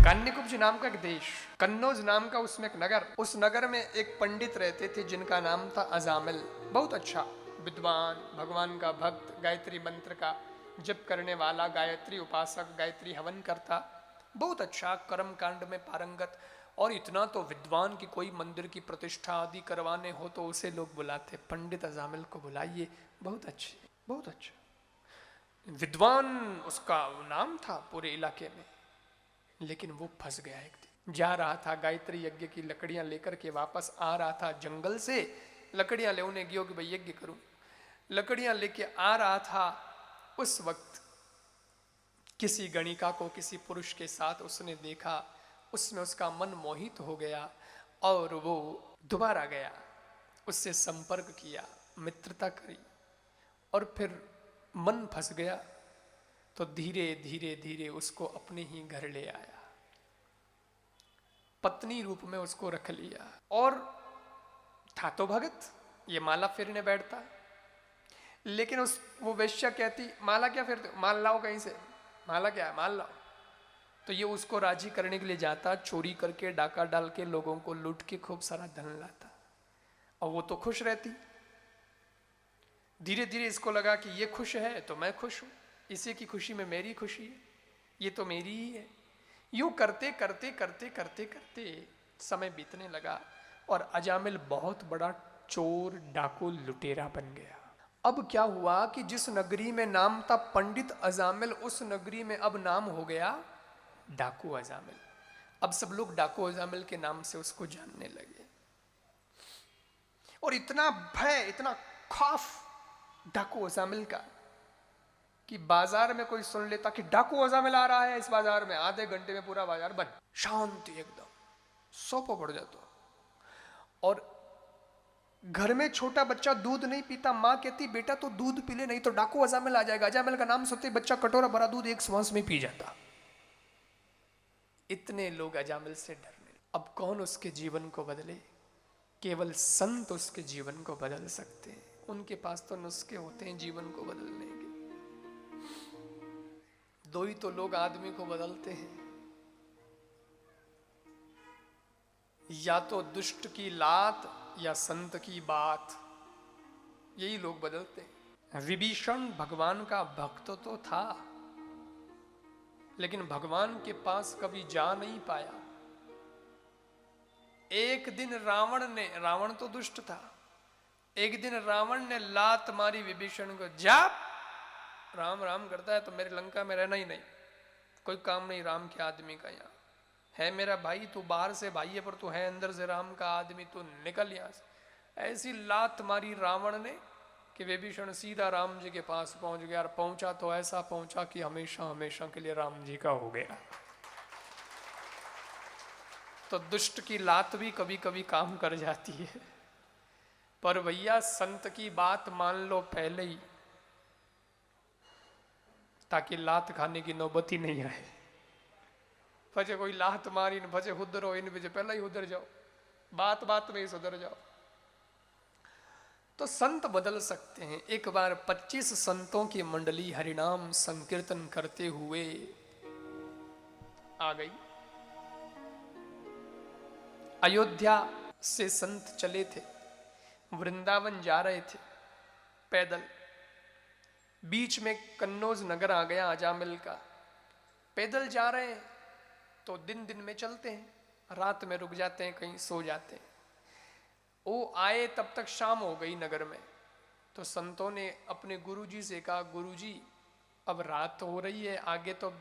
कान्यकुब्ज नाम का एक देश, कन्नौज नाम का उसमें एक नगर, उस नगर में एक पंडित रहते थे जिनका नाम था अजामिल। बहुत अच्छा विद्वान, भगवान का भक्त, गायत्री मंत्र का जप करने वाला, गायत्री उपासक, गायत्री हवन करता, बहुत अच्छा कर्म कांड में पारंगत। और इतना तो विद्वान की कोई मंदिर की प्रतिष्ठा आदि करवाने हो तो उसे लोग बुलाते, पंडित अजामिल को बुलाइए, बहुत अच्छे, बहुत अच्छा विद्वान उसका नाम था पूरे इलाके में। लेकिन वो फंस गया। एक दिन जा रहा था, गायत्री यज्ञ की लकड़ियां लेकर के वापस आ रहा था जंगल से, लकड़ियां लेने गयो कि भाई यज्ञ करूं, लकड़ियां लेके आ रहा था। उस वक्त किसी गणिका को किसी पुरुष के साथ उसने देखा, उसमें उसका मन मोहित हो गया और वो दोबारा गया, उससे संपर्क किया, मित्रता करी और फिर मन फंस गया तो धीरे धीरे धीरे उसको अपने ही घर ले आया, पत्नी रूप में उसको रख लिया। और था तो भगत, ये माला फेरने बैठता, लेकिन उस वो वेश्या कहती माला क्या फेरते हो, माल लाओ कहीं से, माला क्या है, माल लाओ। तो ये उसको राजी करने के लिए जाता, चोरी करके डाका डाल के लोगों को लूट के खूब सारा धन लाता और वो तो खुश रहती। धीरे धीरे इसको लगा कि ये खुश है तो मैं खुश हूं, इसी की खुशी में मेरी खुशी है, ये तो मेरी ही है। यूं करते करते करते करते करते समय बीतने लगा और अजामिल बहुत बड़ा चोर, डाकू, लुटेरा बन गया। अब क्या हुआ कि जिस नगरी में नाम था पंडित अजामिल, उस नगरी में अब नाम हो गया डाकू अजामिल। अब सब लोग डाकू अजामिल के नाम से उसको जानने लगे और इतना भय, इतना खौफ डाकू अजामिल का कि बाजार में कोई सुन लेता कि डाकू अजामिल आ रहा है इस बाजार में, आधे घंटे में पूरा बाजार बंद, शांति एकदम, सोपो पड़ जाता। और घर में छोटा बच्चा दूध नहीं पीता, मां कहती बेटा तो दूध पी ले नहीं तो डाकू अजामिल आ जाएगा। अजामिल का नाम सुनते बच्चा कटोरा भरा दूध एक श्वास में पी जाता। इतने लोग अजामिल से डरने। अब कौन उसके जीवन को बदले? केवल संत उसके जीवन को बदल सकते हैं, उनके पास तो नुस्खे होते हैं जीवन को बदलने के। दो ही तो लोग आदमी को बदलते हैं, या तो दुष्ट की लात या संत की बात, यही लोग बदलते हैं। विभीषण भगवान का भक्त तो था लेकिन भगवान के पास कभी जा नहीं पाया। एक दिन रावण तो दुष्ट था, एक दिन रावण ने लात मारी विभीषण को, जा राम राम करता है तो मेरे लंका में रहना ही नहीं, कोई काम नहीं राम के आदमी का, यहाँ है मेरा भाई, तू बाहर से भाई है पर तू है अंदर से राम का आदमी, तू निकल यहां से। ऐसी लात मारी रावण ने कि विभीषण सीधा राम जी के पास पहुंच गया, और पहुंचा तो ऐसा पहुंचा कि हमेशा हमेशा के लिए राम जी का हो गया। तो दुष्ट की लात भी कभी कभी काम कर जाती है, पर भैया संत की बात मान लो पहले ही, ताकि लात खाने की नौबत ही नहीं आए। फजे कोई लात मारी न फजे हुदरो, इन बजे पहले ही उधर जाओ, बात बात में ही सुधर जाओ। तो संत बदल सकते हैं। एक बार 25 संतों की मंडली हरिनाम संकीर्तन करते हुए आ गई। अयोध्या से संत चले थे, वृंदावन जा रहे थे पैदल। बीच में कन्नौज नगर आ गया अजामिल का। पैदल जा रहे हैं तो दिन दिन में चलते हैं, रात में रुक जाते हैं, कहीं सो जाते हैं। वो आए तब तक शाम हो गई नगर में। तो संतों ने अपने गुरुजी से कहा, गुरुजी अब रात हो रही है, आगे तो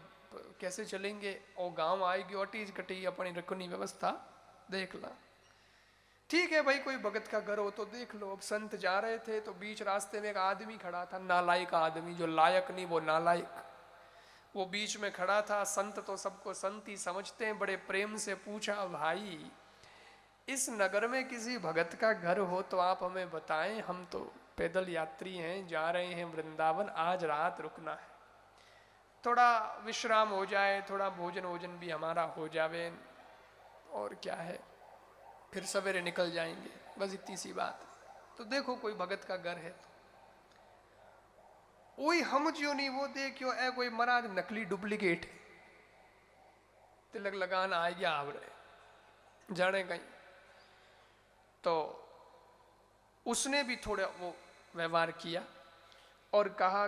कैसे चलेंगे, और गांव आएगी ओटी कटी अपनी रखनी व्यवस्था देख ला। ठीक है भाई, कोई भगत का घर हो तो देख लो। अब संत जा रहे थे तो बीच रास्ते में एक आदमी खड़ा था, नालायक आदमी, जो लायक नहीं वो नालायक, वो बीच में खड़ा था। संत तो सबको संत ही समझते हैं, बड़े प्रेम से पूछा, भाई इस नगर में किसी भगत का घर हो तो आप हमें बताएं, हम तो पैदल यात्री हैं, जा रहे हैं वृंदावन, आज रात रुकना है, थोड़ा विश्राम हो जाए, थोड़ा भोजन वोजन भी हमारा हो जावे, और क्या है फिर सवेरे निकल जाएंगे, बस इतनी सी बात। तो देखो कोई भगत का घर है वही समझियो नहीं, वो देखियो ए कोई महाराज नकली डुप्लीकेट तिलक लगाना आ गया आवरे जाने कहीं। तो उसने भी थोड़ा वो व्यवहार किया और कहा,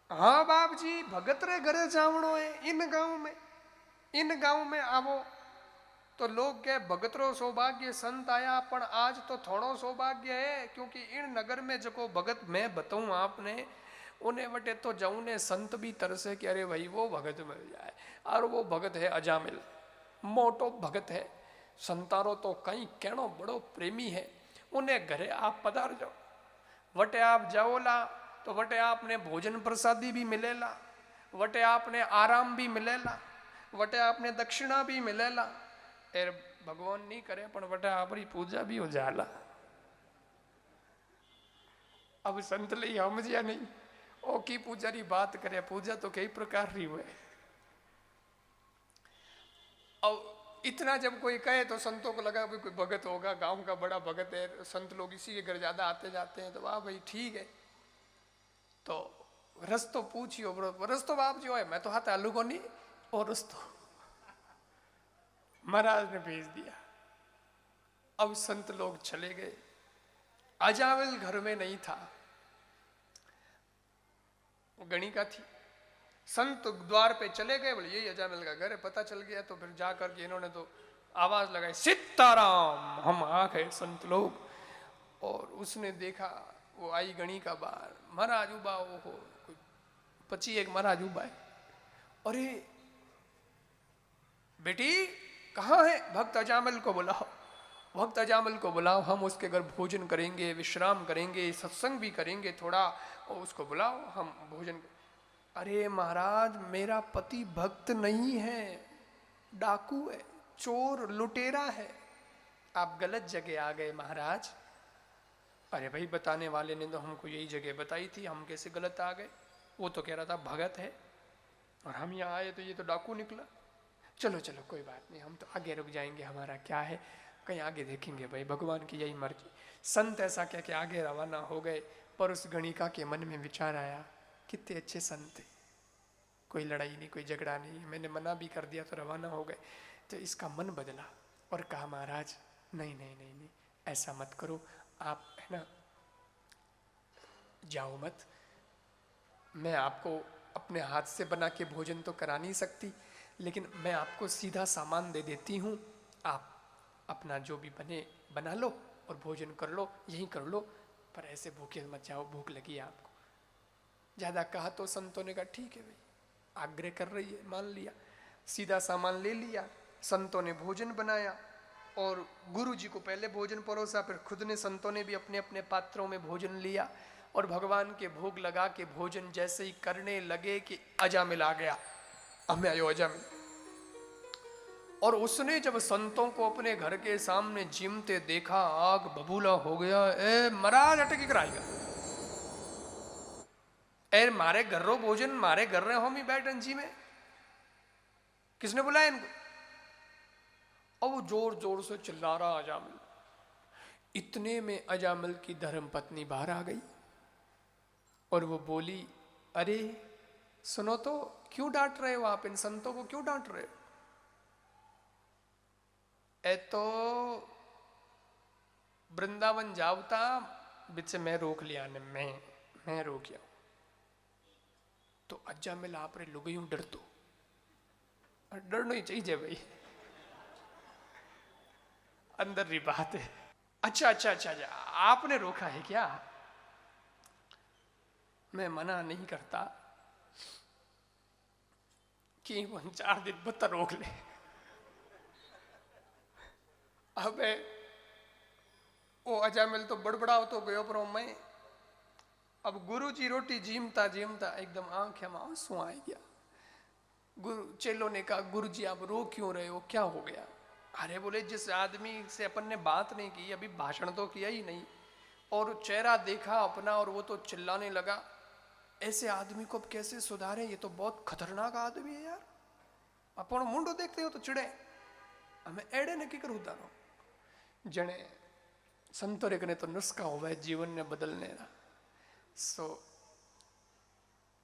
हाँ बाप जी भगत रे घरे जावणो है इन गांव में आवो। तो लोग कहे भगत रो सौभाग्य संत आया, पण आज तो थोड़ो सौभाग्य है, क्योंकि इन नगर में जो भगत मैं बताऊं आपने, उन्हें वटे तो जाऊं ने संत भी तरसे कि अरे भाई वो भगत मिल जाए। और वो भगत है अजामिल, मोटो भगत है, संतारो तो कहीं कहनो बड़ो प्रेमी है। उन्हें घरे आप पधार जाओ, वटे आप जाओला तो वटे आपने भोजन प्रसादी भी मिलेला, वटे आपने आराम भी मिलेला, वटे आपने दक्षिणा भी मिलेला। एर भगवान नहीं करे पण वटे आपरी पूजा भी हो जाला। अब संत लई समझिया नहीं, ओ की पूजा री बात करे, पूजा तो कई प्रकार री हुए। अब इतना जब कोई कहे तो संतों को लगा कोई भगत होगा, गांव का बड़ा भगत है, संत लोग इसी के घर ज्यादा आते जाते हैं, तो वाह भाई ठीक है। तो रस तो पूछियो, रस तो बाप जो है, मैं तो हाथ आलू को नहीं, और रस तो महाराज ने भेज दिया। अब संत लोग चले गए, अजामिल घर में नहीं था, वो गणिका थी। संत द्वार पे चले गए, बोले यही अजामिल का घर है, पता चल गया। तो फिर जाकर के इन्होंने तो आवाज लगाई, सीताराम, हम आ गए संत लोग। और उसने देखा, वो आई गणिका बाहर, महाराज उबा, वो हो कोई 25 महाराज उबा है। अरे बेटी कहाँ है? भक्त अजामिल को बुलाओ, भक्त अजामिल को बुलाओ, हम उसके घर भोजन करेंगे, विश्राम करेंगे, सत्संग भी करेंगे थोड़ा, और उसको बुलाओ हम भोजन। अरे महाराज मेरा पति भक्त नहीं है, डाकू है, चोर लुटेरा है, आप गलत जगह आ गए महाराज। अरे भाई बताने वाले ने तो हमको यही जगह बताई थी, हम कैसे गलत आ गए? वो तो कह रहा था भगत है, और हम यहाँ आए तो ये तो डाकू निकला। चलो चलो कोई बात नहीं, हम तो आगे रुक जाएंगे, हमारा क्या है, कहीं आगे देखेंगे, भाई भगवान की यही मर्जी। संत ऐसा कह के आगे रवाना हो गए। पर उस गणिका के मन में विचार आया, कितने अच्छे संत थे, कोई लड़ाई नहीं, कोई झगड़ा नहीं, मैंने मना भी कर दिया तो रवाना हो गए। तो इसका मन बदला और कहा, महाराज नहीं नहीं नहीं नहीं, ऐसा मत करो, आप है ना जाओ मत, मैं आपको अपने हाथ से बना के भोजन तो करा नहीं सकती, लेकिन मैं आपको सीधा सामान दे देती हूँ, आप अपना जो भी बने बना लो और भोजन कर लो, यहीं कर लो, पर ऐसे भूखे मत जाओ, भूख लगी है आपको। ज़्यादा कहा तो संतों ने कहा ठीक है भाई, आग्रह कर रही है, मान लिया। सीधा सामान ले लिया, संतों ने भोजन बनाया और गुरु जी को पहले भोजन परोसा, फिर खुद ने संतों ने भी अपने अपने पात्रों में भोजन लिया और भगवान के भोग लगा के भोजन जैसे ही करने लगे कि अजामिल आ गया, हमें आयो अजामिल। और उसने जब संतों को अपने घर के सामने जिमते देखा, आग बबूला हो गया। ए महाराज अटकी कराएगा, ए मारे घर रो भोजन, मारे घर रहे हम ही बैठन जी में, किसने बुलाया इनको? और वो जोर जोर से चिल्ला रहा अजामिल। इतने में अजामिल की धर्म पत्नी बाहर आ गई और वो बोली, अरे सुनो तो, क्यों डांट रहे हो आप इन संतों को, क्यों डांट रहे हो? ए तो वृंदावन जावता बिच मैं रोक लिया ने, मैं रोक गया। तो अजामिल आप रे लुग यूं डर तो डरना ही चाहिए भाई, अंदर री बात है। अच्छा अच्छा अच्छा अच्छा, आपने रोका है क्या? मैं मना नहीं करता कि 4 दिन बता रोक ले। अब वो अजामिल तो बड़बड़ाव तो गयो, पर मैं अब गुरु जी रोटी जीमता जीमता एकदम आंखें में आंसू आ गया। गुरु चेलों ने कहा, गुरु जी आप रो क्यों रहे हो, क्या हो गया? अरे बोले, जिस आदमी से अपन ने बात नहीं की, अभी भाषण तो किया ही नहीं, और चेहरा देखा अपना और वो तो चिल्लाने लगा, ऐसे आदमी को अब कैसे सुधारे, ये तो बहुत खतरनाक आदमी है यार। अपन मुंडो देखते हो तो चिड़े, हमें एड़े ने की कर उतारो। जने संतोरे कने तो नुस्खा हुआ है जीवन ने बदलने का। सो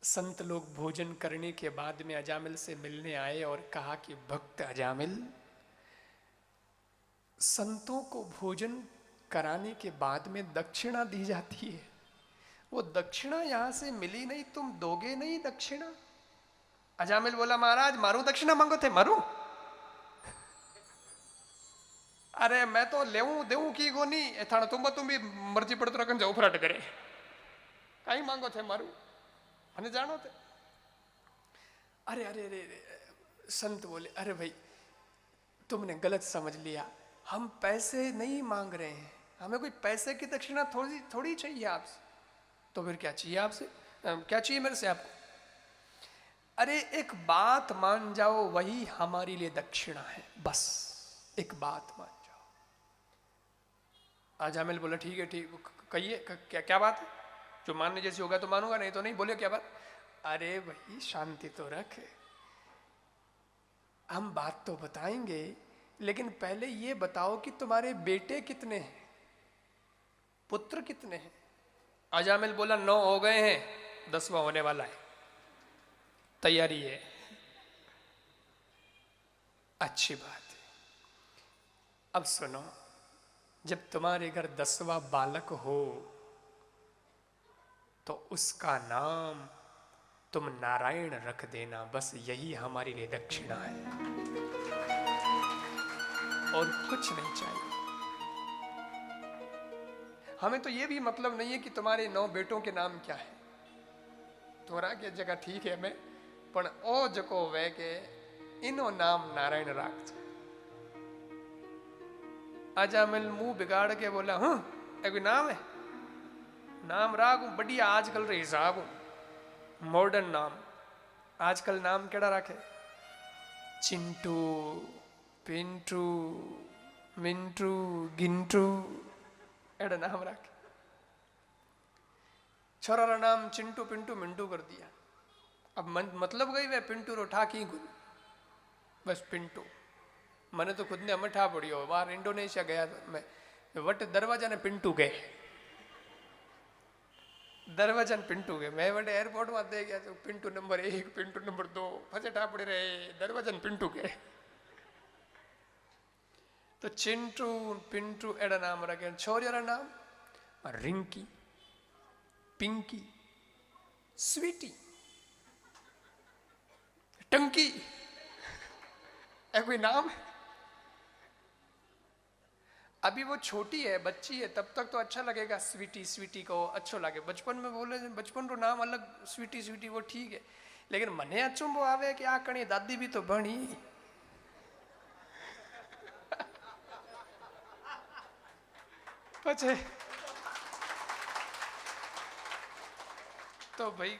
संत लोग भोजन करने के बाद में अजामिल से मिलने आए और कहा कि भक्त अजामिल, संतों को भोजन कराने के बाद में दक्षिणा दी जाती है, वो दक्षिणा यहां से मिली नहीं, तुम दोगे नहीं दक्षिणा? अजामिल बोला, महाराज मारू दक्षिणा मांगो थे मारू? अरे मैं तो लेऊ देऊ की गोनी एथाण तुम भी मर्जी पड़तो रखन जाओ फराट करे, कहीं मांगो थे मारू मैंने जानो थे। अरे अरे अरे, अरे संत बोले, अरे भाई तुमने गलत समझ लिया, हम पैसे नहीं मांग रहे हैं, हमें कोई पैसे की दक्षिणा थोड़ी थोड़ी चाहिए आपसे। तो फिर क्या चाहिए आपसे, क्या चाहिए मेरे से आपको? अरे एक बात मान जाओ, वही हमारे लिए दक्षिणा है, बस एक बात मान जाओ। अजामिल बोला, ठीक है ठीक, कहिए क्या क्या बात है? जो मानने जैसी होगा तो मानूंगा, नहीं तो नहीं। बोले क्या बात? अरे भाई शांति तो रख, हम बात तो बताएंगे, लेकिन पहले ये बताओ कि तुम्हारे बेटे कितने हैं, पुत्र कितने हैं? अजामिल बोला, 9 हो गए हैं, 10वां होने वाला है, तैयारी है। अच्छी बात है। अब सुनो, जब तुम्हारे घर 10वां बालक हो तो उसका नाम तुम नारायण रख देना, बस यही हमारे लिए दक्षिणा है, और कुछ नहीं चाहिए हमें। तो ये भी मतलब नहीं है कि तुम्हारे 9 बेटों के नाम क्या है, तोरा के जगह ठीक है मैं, पण ओ जको वे के इनो नाम नारायण राख। अजामिल मुंह बिगाड़ के बोला, हाँ कोई नाम है? नाम राख बढ़िया आजकल रे हिसाब मॉडर्न नाम। आजकल नाम केड़ा रखे? चिंटू, पिंटू, मिंटू, गिंटू, एड़ा नाम रखे। छोरा रा नाम चिंटू पिंटू मिंटू कर दिया। अब मतलब गई वे पिंटू रो ठाकी गुल, बस पिंटू। मैंने तो खुद ने अमठा पड़ियो, बाहर इंडोनेशिया गया मैं, वट दरवाजा ने पिंटू गए, दरवाजा ने पिंटू गए। मैं वटे एयरपोर्ट में दे गया तो पिंटू नंबर 1, पिंटू नंबर 2 फसेठा पड़े रहे, दरवाजा ने पिंटू गए। तो चिंटू पिंटू एड़ा नाम रखे। छोरिया नाम रिंकी, पिंकी, स्वीटी, टंकी, ऐ कोई नाम है? अभी वो छोटी है, बच्ची है, तब तक तो अच्छा लगेगा, स्वीटी स्वीटी को अच्छो लगे। बचपन में बोले, बचपन रो नाम अलग, स्वीटी स्वीटी वो ठीक है, लेकिन मने अचंबो आवे कि आ कणी दादी भी तो भणी। पछे तो भाई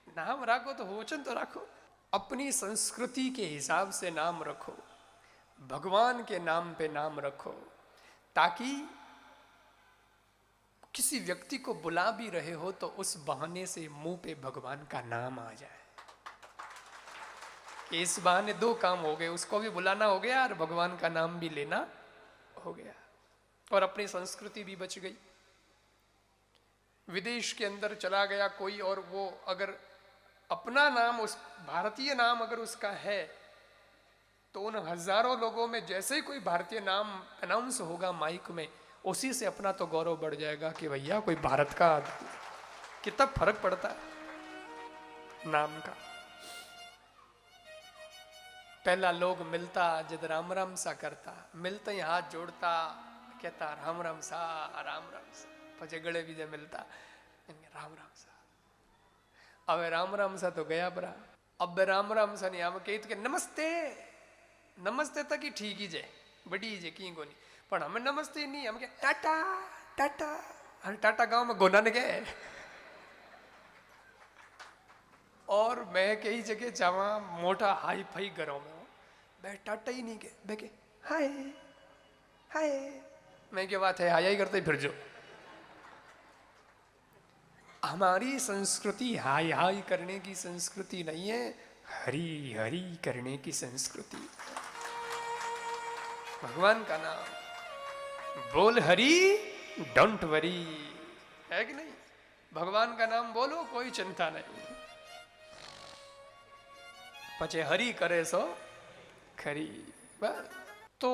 नाम राखो तो वचन तो राखो, अपनी संस्कृति के हिसाब से नाम रखो, भगवान के नाम पे नाम रखो, ताकि किसी व्यक्ति को बुला भी रहे हो तो उस बहाने से मुंह पे भगवान का नाम आ जाए। कि इस बहाने 2 काम हो गए, उसको भी बुलाना हो गया और भगवान का नाम भी लेना हो गया, और अपनी संस्कृति भी बच गई। विदेश के अंदर चला गया कोई, और वो अगर अपना नाम, उस भारतीय नाम अगर उसका है, तो उन हजारों लोगों में जैसे ही कोई भारतीय नाम अनाउंस होगा माइक में, उसी से अपना तो गौरव बढ़ जाएगा कि भैया कोई भारत का। कितना फर्क पड़ता है नाम का। पहला लोग मिलता जब राम राम सा करता, मिलते ही हाथ जोड़ता, कहता राम राम सा, राम राम सा, पचे गले भी जब मिलता राम राम सा। अब राम राम सा तो गया बरा, अब राम राम सा नहीं, हम कही तो नमस्ते, नमस्ते तक ही ठीक ही जे, बड़ी जे की गोनी, पर हमें नमस्ते नहीं, हम क्या टाटा टाटा। हम टाटा गांव में गोना ने गए, और मैं कई जगह जावा मोटा हाई फाई घरों में मैं टाटा ही नहीं के, मैं के हाय हाय, मैं क्या बात है हाय हाय करते फिर जो। हमारी संस्कृति हाय हाय करने की संस्कृति नहीं है, हरी हरी करने की संस्कृति। भगवान का नाम बोल, हरी डोंट वरी, है कि नहीं? भगवान का नाम बोलो, कोई चिंता नहीं। पचे हरि करे सो खरी। बस। तो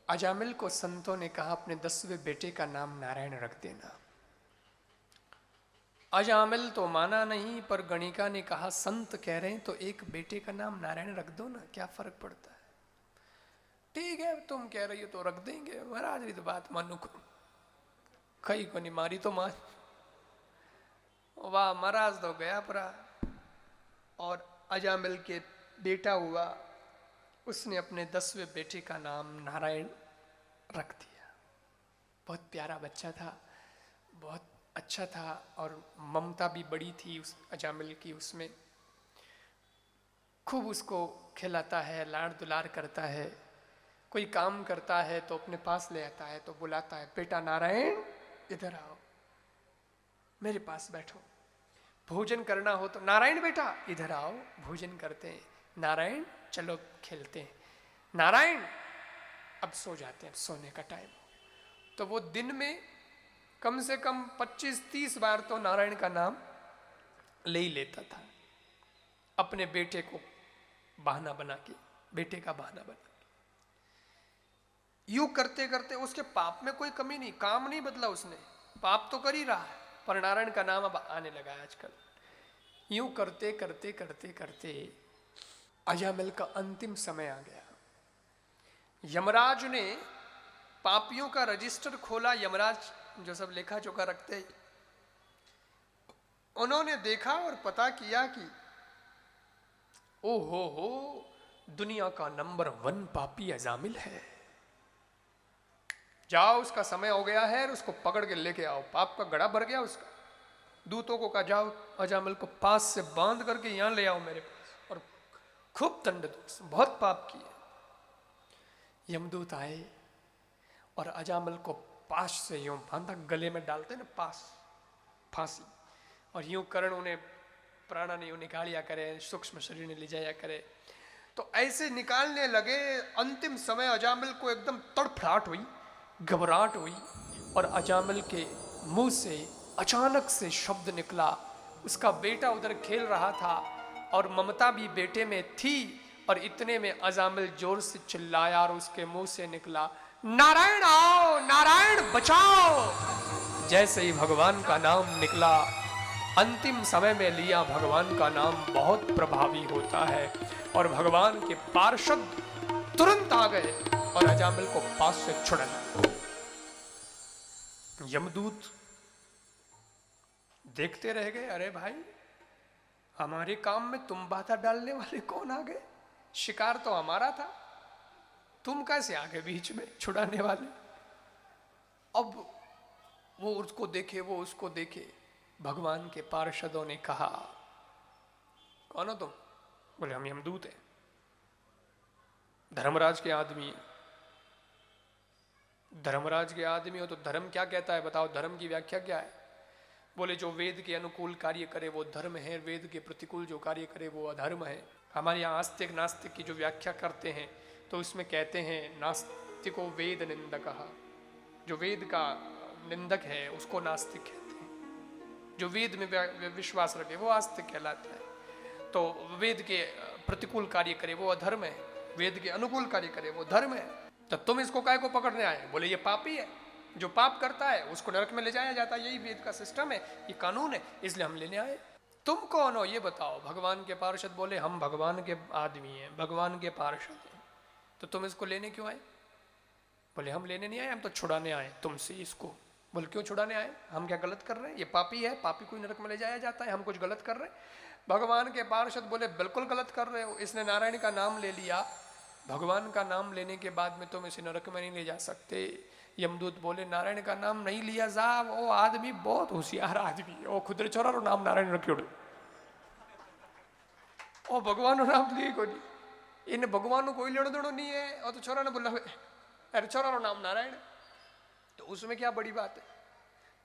अजामिल को संतों ने कहा अपने 10वें बेटे का नाम नारायण रख देना। अजामिल तो माना नहीं, पर गणिका ने कहा संत कह रहे हैं तो एक बेटे का नाम नारायण रख दो ना, क्या फर्क पड़ता है। ठीक है तुम कह रही हो तो रख देंगे। महाराज की तो बात मानो को कई को नहीं मारी तो मान। वाह महाराज तो गया परा। और अजामिल के बेटा हुआ, उसने अपने 10वें बेटे का नाम नारायण रख दिया। बहुत प्यारा बच्चा था, बहुत अच्छा था, और ममता भी बड़ी थी उस अजामिल की उसमें। खूब उसको खिलाता है, लाड़ दुलार करता है। कोई काम करता है तो अपने पास ले आता है, तो बुलाता है बेटा नारायण इधर आओ, मेरे पास बैठो। भोजन करना हो तो नारायण बेटा इधर आओ, भोजन करते हैं। नारायण चलो खेलते हैं। नारायण अब सो जाते हैं, सोने का टाइम हो। तो वो दिन में कम से कम 25-30 बार तो नारायण का नाम ले ही लेता था, अपने बेटे को बहाना बना के, बेटे का बहाना बना के। यूं करते करते उसके पाप में कोई कमी नहीं, काम नहीं बदला उसने, पाप तो कर ही रहा है, पर नारायण का नाम अब आने लगा है आजकल। यूं करते करते करते करते अजामिल का अंतिम समय आ गया। यमराज ने पापियों का रजिस्टर खोला। यमराज जो सब लेखा जोखा रखते हैं, उन्होंने देखा और पता किया कि ओ हो दुनिया का नंबर 1 पापी अजामिल है। जाओ उसका समय हो गया है, और उसको पकड़ के लेके आओ, पाप का गड़ा भर गया उसका। दूतों को कहा जाओ अजामिल को पास से बांध करके यहां ले आओ मेरे पास, और खूब दंड दो, बहुत पाप किए। यमदूत आए और अजामिल को पास से यूं बांधा, गले में डालते ना पास, फांसी, और यूं करण उन्हें प्राणा ने यूं निकालिया करे, सूक्ष्म शरीर ने ले जाया करे। तो ऐसे निकालने लगे। अंतिम समय अजामिल को एकदम तड़फड़ाहट हुई, घबराहट हुई, और अजामिल के मुंह से अचानक से शब्द निकला। उसका बेटा उधर खेल रहा था और ममता भी बेटे में थी, और इतने में अजामिल जोर से चिल्लाया और उसके मुंह से निकला नारायण आओ, नारायण बचाओ। जैसे ही भगवान का नाम निकला, अंतिम समय में लिया भगवान का नाम बहुत प्रभावी होता है, और भगवान के पार्षद तुरंत आ गए और अजामिल को पास से छुड़ाया। यमदूत देखते रह गए, अरे भाई हमारे काम में तुम बाधा डालने वाले कौन आ गए? शिकार तो हमारा था, तुम कैसे आ गए बीच में छुड़ाने वाले? अब वो उसको देखे, वो उसको देखे। भगवान के पार्षदों ने कहा कौन हो तुम? बोले हम यमदूत हैं, धर्मराज के आदमी हैं। धर्मराज के आदमी हो तो धर्म क्या कहता है बताओ, धर्म की व्याख्या क्या है? बोले जो वेद के अनुकूल कार्य करे वो धर्म है, वेद के प्रतिकूल जो कार्य करे वो अधर्म है। हमारे यहाँ आस्तिक नास्तिक की जो व्याख्या करते हैं तो उसमें कहते हैं नास्तिको वेद निंदक, जो वेद का निंदक है उसको नास्तिक कहते हैं, जो वेद में विश्वास रखे वो आस्तिक कहलाता है। तो वेद के प्रतिकूल कार्य करे वो अधर्म है, वेद के अनुकूल कार्य करे वो धर्म है। तो तुम इसको काय को पकड़ने आए? बोले ये पापी है, जो पाप करता है उसको नरक में ले जाया जाता है, यही वेद का सिस्टम है, ये कानून है, इसलिए हम लेने आए। तुम कौन हो ये बताओ? भगवान के पार्षद बोले हम भगवान के आदमी हैं, भगवान के पार्षद हैं। तो तुम इसको लेने क्यों आए? बोले हम लेने नहीं आए, हम तो छुड़ाने आए तुमसे इसको। बोले क्यों छुड़ाने आए? हम क्या गलत कर रहे हैं? ये पापी है, पापी को नरक में ले जाया जाता है, हम कुछ गलत कर रहे हैं? भगवान के पार्षद बोले बिल्कुल गलत कर रहे हो, इसने नारायण का नाम ले लिया, भगवान का नाम लेने के बाद में तुम इसे नरक में नहीं ले जा सकते। यमदूत बोले नारायण का नाम नहीं लिया साहब, वो आदमी बहुत होशियार आदमी है, वो खुद छोरा रो नाम नारायण रखियो, ओ भगवान नाम लिए को नहीं, इन भगवान कोई लेनो देनो नहीं है, और तो छोरा ने बोला अरे छोरा रो नाम नारायण, तो उसमें क्या बड़ी बात है?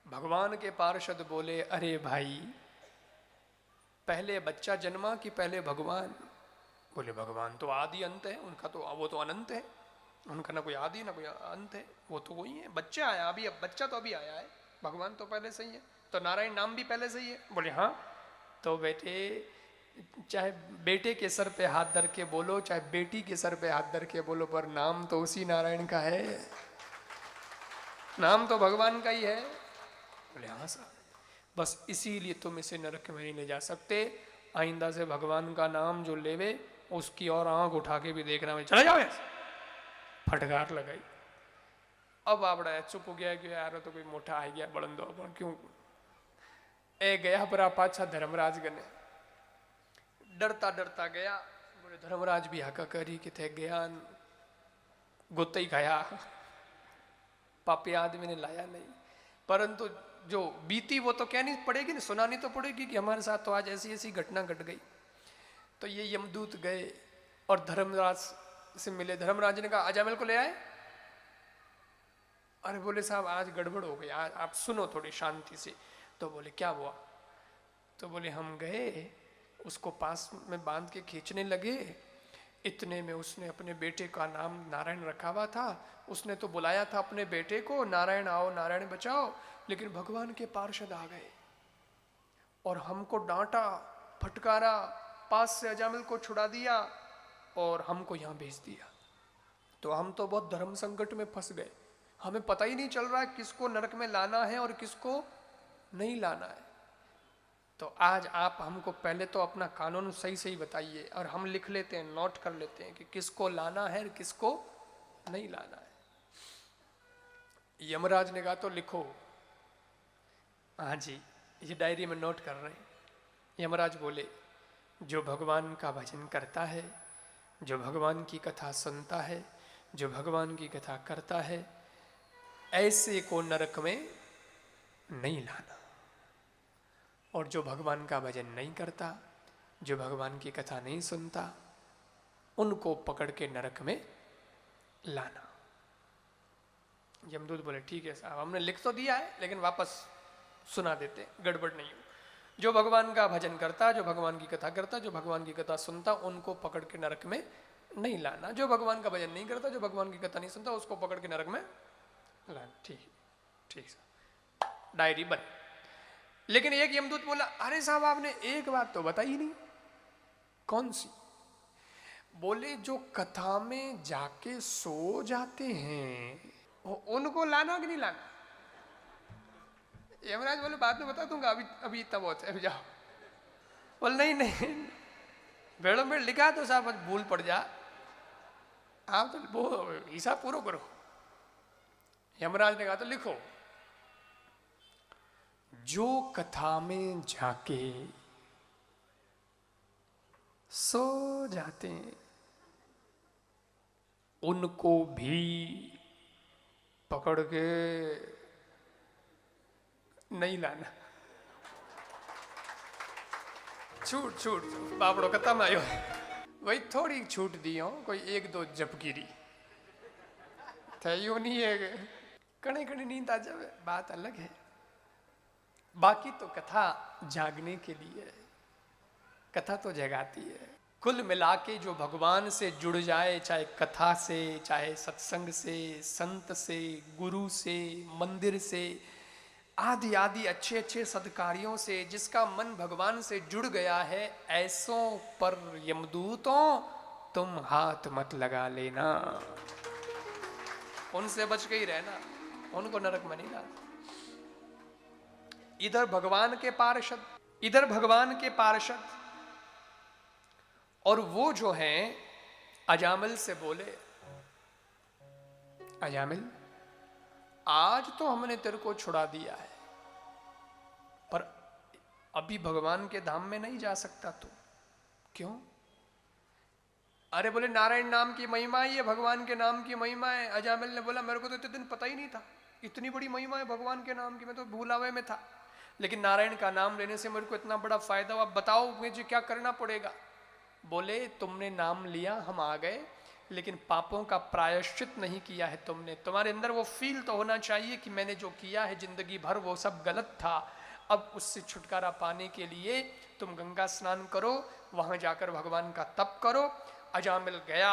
भगवान के पार्षद बोले अरे भाई पहले बच्चा जन्मा कि पहले भगवान? बोले भगवान तो आदि अंत है, उनका तो वो तो अनंत है, उनका ना कोई आदि ना कोई अंत है, वो तो वही है। बच्चा आया अभी, अब बच्चा तो अभी आया है, भगवान तो पहले से ही है, तो नारायण नाम भी पहले से ही है। बोले हाँ, तो बेटे चाहे बेटे के सर पे हाथ धर के बोलो, चाहे बेटी के सर पे हाथ धर के बोलो, पर नाम तो उसी नारायण का है, नाम तो भगवान का ही है। बोले हाँ साहब, बस इसीलिए तुम इसे नरक में नहीं ले जा सकते। आइंदा से भगवान का नाम जो लेवे उसकी और आंख उठा के भी देखना, में चला जाओ ऐसे। फटकार लगाई। अब आपड़ा चुप हो गया कि यार तो कोई मोटा आ गया बड़ंदो अपन क्यों ए गया पर पाछा धर्मराज गने डरता डरता गया। बोले धर्मराज भी हाका करी कि थे गया गोते ही खाया, पापी आदमी ने लाया नहीं। परंतु जो बीती वो तो कहनी पड़ेगी ना, सुनानी तो पड़ेगी कि हमारे साथ तो आज ऐसी ऐसी घटना घट गई। तो ये यमदूत गए और धर्मराज से मिले। धर्मराज ने कहा अजामिल को ले आए। अरे बोले साहब आज गड़बड़ हो गई, आज आप सुनो थोड़ी शांति से। तो बोले क्या हुआ? तो बोले हम गए, उसको पास में बांध के खींचने लगे, इतने में उसने अपने बेटे का नाम नारायण रखा हुआ था। उसने तो बुलाया था अपने बेटे को, नारायण आओ नारायण बचाओ, लेकिन भगवान के पार्षद आ गए और हमको डांटा फटकारा, पास से अजामिल को छुड़ा दिया और हमको यहाँ भेज दिया। तो हम तो बहुत धर्म संकट में फंस गए, हमें पता ही नहीं चल रहा है किसको नरक में लाना है और किसको नहीं लाना है। तो आज आप हमको पहले तो अपना कानून सही सही बताइए और हम लिख लेते हैं, नोट कर लेते हैं कि किसको लाना है और किसको नहीं लाना है। यमराज ने कहा तो लिखो। हाँ जी, ये डायरी में नोट कर रहे हैं। यमराज बोले जो भगवान का भजन करता है, जो भगवान की कथा सुनता है, जो भगवान की कथा करता है, ऐसे को नरक में नहीं लाना। और जो भगवान का भजन नहीं करता, जो भगवान की कथा नहीं सुनता, उनको पकड़ के नरक में लाना। यमदूत बोले ठीक है साहब, हमने लिख तो दिया है लेकिन वापस सुना देते, गड़बड़ नहीं हो। जो भगवान का भजन करता, जो भगवान की कथा करता, जो भगवान की कथा सुनता, उनको पकड़ के नरक में नहीं लाना। जो भगवान का भजन नहीं करता, जो भगवान की कथा नहीं सुनता, उसको पकड़ के नरक में लाना। ठीक ठीक साहब, डायरी बन। लेकिन एक यमदूत बोला अरे साहब आपने एक बात तो बताई नहीं। कौन सी? बोले जो कथा में जाके सो जाते हैं उनको लाना कि नहीं लाना? यमराज बोले बाद में बता दूंगा, अभी अभी इतना बहुत है, अभी जाओ। बोले नहीं नहीं, भेड़ों में लिखा तो साहब भूल पड़ जा, आप तो वो हिसाब पूरा करो। यमराज ने कहा तो लिखो, जो कथा में जाके सो जाते हैं उनको भी पकड़ के नहीं लाना। छूट छूट बापड़ो कथा में आयो वही थोड़ी छूट दी हो, कोई एक दो जपगिरी थयो नहीं है, कणे कणे नींद आ जावे बात अलग है। बाकी तो कथा जागने के लिए है, कथा तो जगाती है। कुल मिला के जो भगवान से जुड़ जाए, चाहे कथा से, चाहे सत्संग से, संत से, गुरु से, मंदिर से, आदि आदि अच्छे अच्छे सदकार्यों से, जिसका मन भगवान से जुड़ गया है, ऐसों पर यमदूतों तुम हाथ मत लगा लेना, उनसे बच के ही रहना, उनको नरक में नहीं लाना। इधर भगवान के पार्षद, इधर भगवान के पार्षद, और वो जो हैं अजामिल से बोले अजामिल आज तो हमने तेरे को छुड़ा दिया है, पर अभी भगवान के धाम में नहीं जा सकता तू। क्यों? अरे बोले नारायण नाम की महिमा है, ये भगवान के नाम की महिमा है। अजामिल ने बोला मेरे को तो इतने दिन पता ही नहीं था, इतनी बड़ी महिमा है भगवान के नाम की, मैं तो भूलावे में था, लेकिन नारायण का नाम लेने से मेरे को इतना बड़ा फायदा हुआ, बताओ मुझे क्या करना पड़ेगा? बोले तुमने नाम लिया, हम आ गए, लेकिन पापों का प्रायश्चित नहीं किया है तुमने। तुम्हारे अंदर वो फील तो होना चाहिए कि मैंने जो किया है जिंदगी भर वो सब गलत था। अब उससे छुटकारा पाने के लिए तुम गंगा स्नान करो, वहां जाकर भगवान का तप करो। अजामिल गया,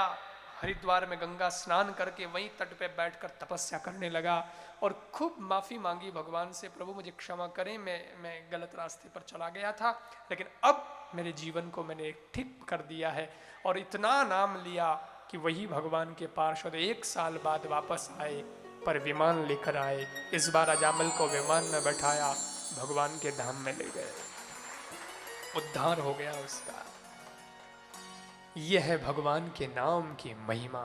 हरिद्वार में गंगा स्नान करके वहीं तट पे बैठकर तपस्या करने लगा और खूब माफी मांगी भगवान से, प्रभु मुझे क्षमा करें, मैं गलत रास्ते पर चला गया था, लेकिन अब मेरे जीवन को मैंने ठीक कर दिया है। और इतना नाम लिया कि वही भगवान के पार्षद 1 साल बाद वापस आए, पर विमान लेकर आए। इस बार अजामिल को विमान में बैठाया, भगवान के धाम में ले गए, उद्धार हो गया उसका। यह है भगवान के नाम की महिमा।